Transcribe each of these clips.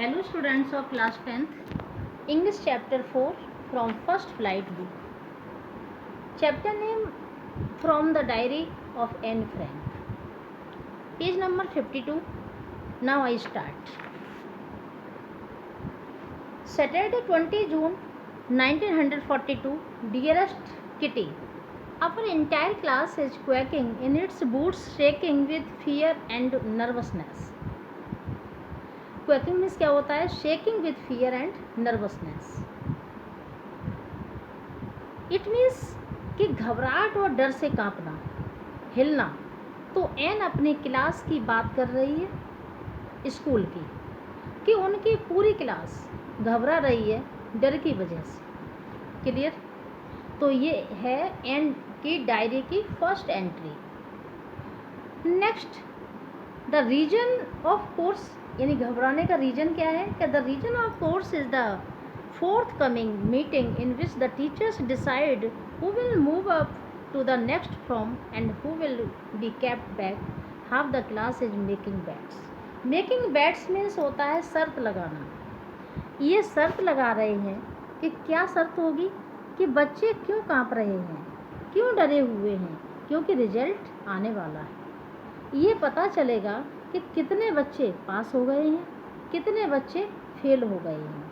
Hello students of class 10th, English chapter 4 from first flight book. Chapter name From the Diary of Anne Frank. Page number 52. Now I start. Saturday 20 June 1942. Dearest Kitty, our entire class is quaking in its boots, shaking with fear and nervousness. Quaking means क्या होता है? Shaking with fear and nervousness. It means कि घबराहट और डर से कांपना, हिलना. तो एन अपनी क्लास की बात कर रही है, स्कूल की, कि उनकी पूरी क्लास घबरा रही है डर की वजह से. क्लियर? तो ये है एन की डायरी की first entry. Next, the reason of course, यानी घबराने का रीजन क्या है? कि the reason of course is the forthcoming meeting in which the teachers decide who will move up to the next form and who will be kept back. Half the class is making bets. Making bets means होता है शर्त लगाना. ये शर्त लगा रहे हैं कि क्या शर्त होगी? कि बच्चे क्यों कांप रहे हैं, क्यों डरे हुए हैं? क्योंकि रिजल्ट आने वाला है. ये पता चलेगा कि कितने बच्चे पास हो गए हैं, कितने बच्चे फेल हो गए हैं.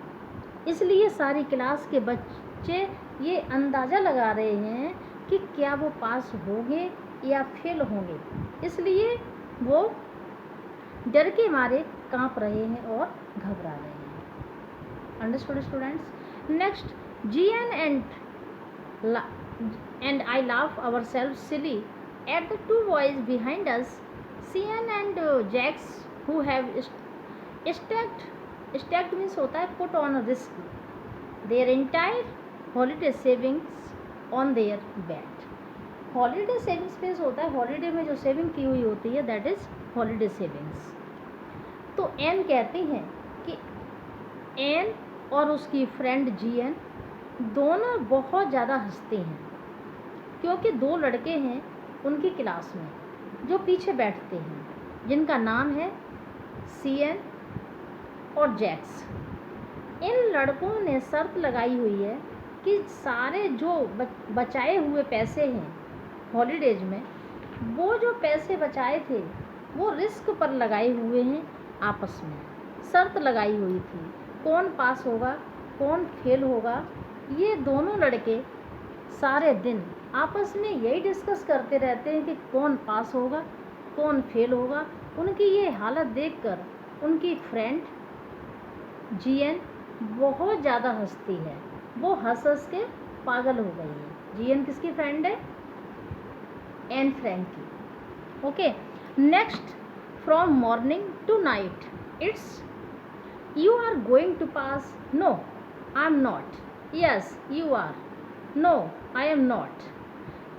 इसलिए सारी क्लास के बच्चे ये अंदाज़ा लगा रहे हैं कि क्या वो पास होंगे या फेल होंगे. इसलिए वो डर के मारे कांप रहे हैं और घबरा रहे हैं. Understood students? Next, GN and I laugh ourselves silly at the two boys behind us, Cian and Jax, who have stacked means होता है put on a risk their entire holiday savings on their bed. holiday savings means होता है holiday में जो saving की हुई होती है, दैट इज हॉलीडे सेविंग्स. तो एन कहती हैं कि एन और उसकी फ्रेंड जीएन दोनों बहुत ज़्यादा हंसते हैं, क्योंकि दो लड़के हैं उनकी क्लास में जो पीछे बैठते हैं, जिनका नाम है सीएन और जैक्स. इन लड़कों ने शर्त लगाई हुई है कि सारे जो बचाए हुए पैसे हैं हॉलीडेज में, वो जो पैसे बचाए थे वो रिस्क पर लगाए हुए हैं. आपस में शर्त लगाई हुई थी, कौन पास होगा कौन फेल होगा. ये दोनों लड़के सारे दिन आपस में यही डिस्कस करते रहते हैं कि कौन पास होगा कौन फेल होगा. उनकी ये हालत देखकर उनकी फ्रेंड जीएन बहुत ज़्यादा हंसती है. वो हंस हंस के पागल हो गई है. जीएन किसकी फ्रेंड है? एन फ्रैंक की. Okay. Next, from morning to night it's you are going to pass. No I am not. Yes you are. No I am not.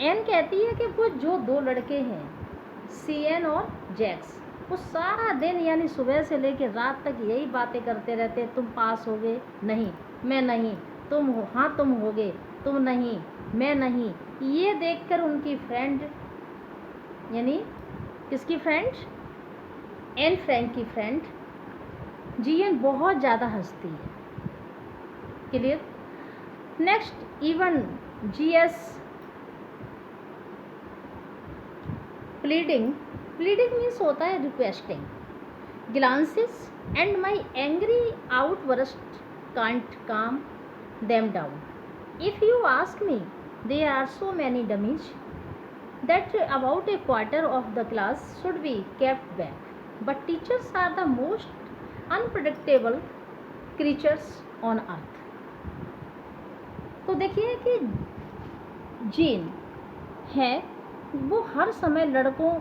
Anne कहती है कि वो जो दो लड़के हैं सीएन और जैक्स, वो सारा दिन यानी सुबह से लेकर रात तक यही बातें करते रहते हैं. तुम पास होगे? नहीं. मैं नहीं. तुम हो? हाँ तुम होगे. तुम नहीं. मैं नहीं. ये देखकर उनकी फ्रेंड, यानी किसकी फ्रेंड? एन फ्रैंक की फ्रेंड जीएन बहुत ज़्यादा हंसती है. Clear? Next, even GS pleading. Pleading means होता है requesting. Glances and my angry outburst can't calm them down. If you ask me, there are so many dummies that about a quarter of the class should be kept back, but teachers are the most unpredictable creatures on earth. तो देखिए कि gene है वो हर समय लड़कों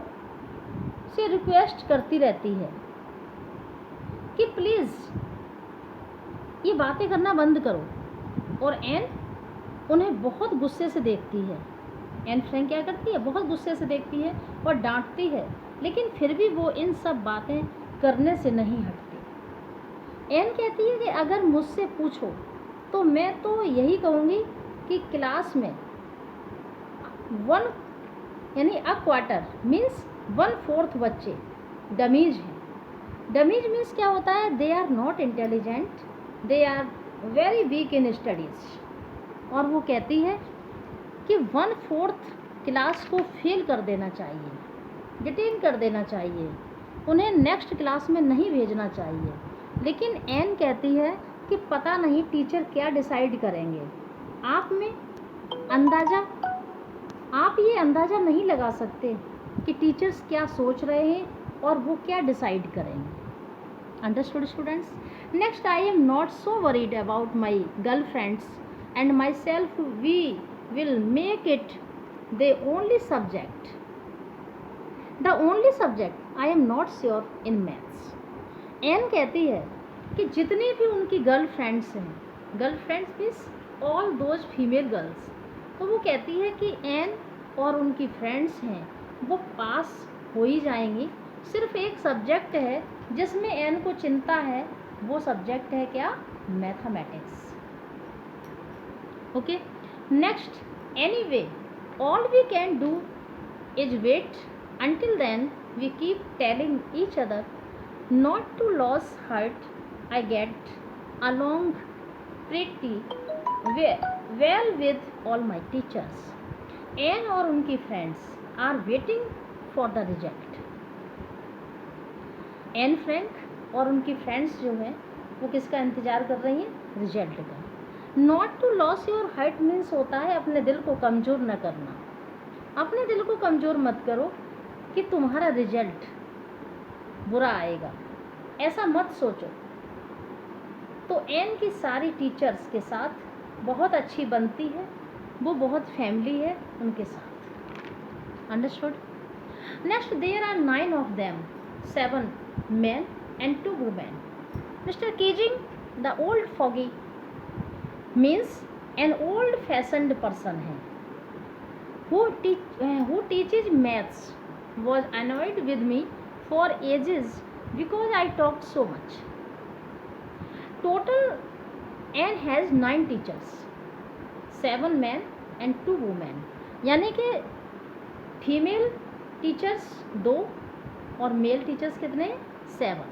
से request करती रहती है कि प्लीज़ ये बातें करना बंद करो. और एन उन्हें बहुत गुस्से से देखती है. एन फ्रैंक क्या करती है? बहुत गुस्से से देखती है और डांटती है, लेकिन फिर भी वो इन सब बातें करने से नहीं हटती. एन कहती है कि अगर मुझसे पूछो तो मैं तो यही कहूँगी कि क्लास में 1 यानी अ क्वार्टर मीन्स 1/4 बच्चे डमीज हैं. डमीज मीन्स क्या होता है, they are not intelligent, they are very weak in studies. और वो कहती है कि 1/4 क्लास को फेल कर देना चाहिए, डिटेन कर देना चाहिए, उन्हें नेक्स्ट क्लास में नहीं भेजना चाहिए। लेकिन एन कहती है कि पता नहीं टीचर क्या डिसाइड करेंगे। आप ये अंदाज़ा नहीं लगा सकते कि टीचर्स क्या सोच रहे हैं और वो क्या डिसाइड करेंगे। Understood students? Next, I am not so worried about my girl friends and my self, we will make it the only subject I am not sure in maths. Anne कहती है कि जितनी भी उनकी गर्ल फ्रेंड्स हैं, girl friends means all those female girls, तो वो कहती है कि एन और उनकी फ्रेंड्स हैं वो पास हो ही जाएंगी। सिर्फ एक सब्जेक्ट है जिसमें एन को चिंता है, वो सब्जेक्ट है क्या, mathematics. Okay, next, anyway all we can do is wait until then we keep telling each other not to lose heart. I get along pretty well with all my teachers. Anne और उनकी friends are waiting for the result. Anne Frank और उनकी friends जो हैं वो किसका इंतज़ार कर रही हैं, रिजल्ट का। Not to lose your heart means होता है अपने दिल को कमज़ोर न करना। अपने दिल को कमज़ोर मत करो कि तुम्हारा रिजल्ट बुरा आएगा, ऐसा मत सोचो। तो एन की सारी टीचर्स के साथ बहुत अच्छी बनती है, वो बहुत फैमिली है उनके साथ। Understood? Next, there are 9 of them, 7 men and 2 women. Mr. Keating, the old fogey, means an old fashioned person है who teaches maths, was annoyed with me for ages because I talked so much. Total, Anne has 9 teachers, 7 men and 2 women. यानी कि female teachers 2 और male teachers कितने, 7।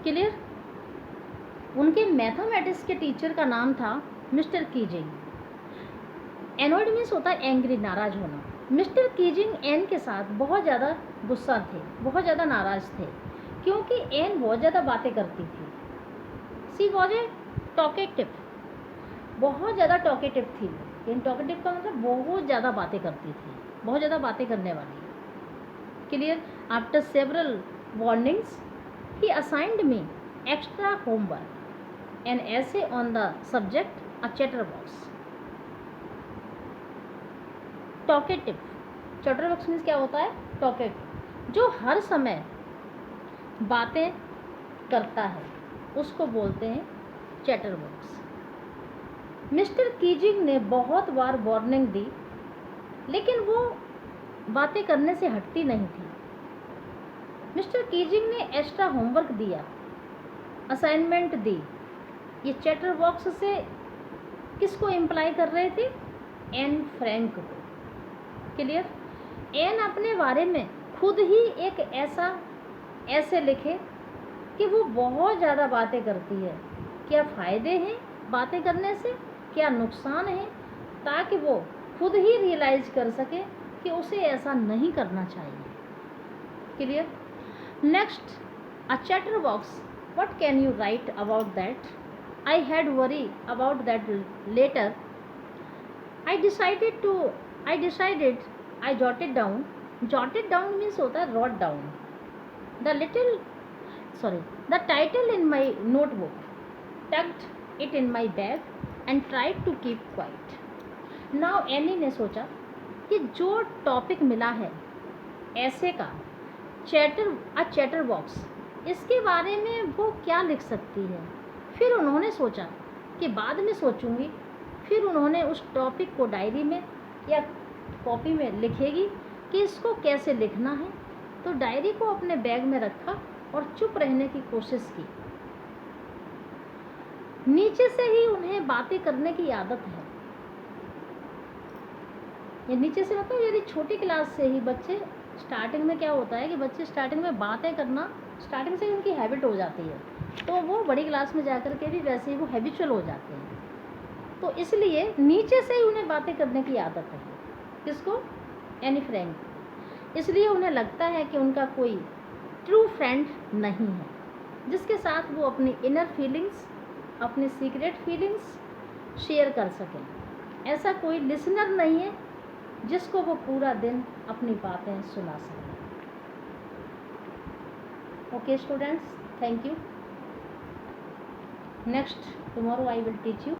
Clear? उनके mathematics के teacher का नाम था मिस्टर कीजिंग। एनॉयड मीन्स होता है एंग्री, नाराज़ होना। मिस्टर कीजिंग एन के साथ बहुत ज़्यादा गुस्सा थे, बहुत ज़्यादा नाराज़ थे, क्योंकि एन बहुत ज़्यादा बातें करती थी। सी वॉज ए टॉकेटिव, बहुत ज़्यादा टॉकेटिव थी। इन टॉकेटिव का मतलब बहुत ज़्यादा बातें करती थी, बहुत ज़्यादा बातें करने वाली। Clear? After several warnings he assigned me extra homework an essay on the subject a chatterbox. Talkative, chatterbox means क्या होता है, टॉकेटिव, जो हर समय बातें करता है उसको बोलते हैं चैटरबॉक्स। मिस्टर कीजिंग ने बहुत बार वार्निंग दी, लेकिन वो बातें करने से हटती नहीं थी। मिस्टर कीजिंग ने एक्स्ट्रा होमवर्क दिया, असाइनमेंट दी। ये चैटरबॉक्स से किसको इम्प्लाई कर रहे थे, एन फ्रैंक को। क्लियर? एन अपने बारे में खुद ही एक ऐसे लिखे कि वो बहुत ज़्यादा बातें करती है, क्या फ़ायदे हैं बातें करने से, क्या नुकसान है, ताकि वो खुद ही रियलाइज़ कर सके कि उसे ऐसा नहीं करना चाहिए। Clear? Next, a chatterbox, what can you write about that? I had worry about that later. I jotted down. Jotted down means होता है wrote down. The title in my notebook, tucked it in my bag and tried to keep quiet. Now Annie ने सोचा कि जो topic मिला है ऐसे का, चैटर बॉक्स, इसके बारे में वो क्या लिख सकती है। फिर उन्होंने सोचा कि बाद में सोचूंगी। फिर उन्होंने उस टॉपिक को डायरी में या कॉपी में लिखेगी कि इसको कैसे लिखना है। तो डायरी को अपने बैग में रखा और चुप रहने की कोशिश की। नीचे से ही उन्हें बातें करने की आदत है। ये नीचे से मतलब यदि छोटी क्लास से ही बच्चे स्टार्टिंग में क्या होता है कि बच्चे स्टार्टिंग में बातें करना स्टार्टिंग से उनकी हैबिट हो जाती है, तो वो बड़ी क्लास में जाकर के भी वैसे ही वो हैबिचुअल हो जाते हैं। तो इसलिए नीचे से ही उन्हें बातें करने की आदत है। किसको? Any friend. इसलिए उन्हें लगता है कि उनका कोई ट्रू फ्रेंड नहीं है जिसके साथ वो अपनी इनर फीलिंग्स, अपनी सीक्रेट फीलिंग्स शेयर कर सकें। ऐसा कोई लिसनर नहीं है जिसको वो पूरा दिन अपनी बातें सुना सकें। Okay students, thank you. Next tomorrow I will teach you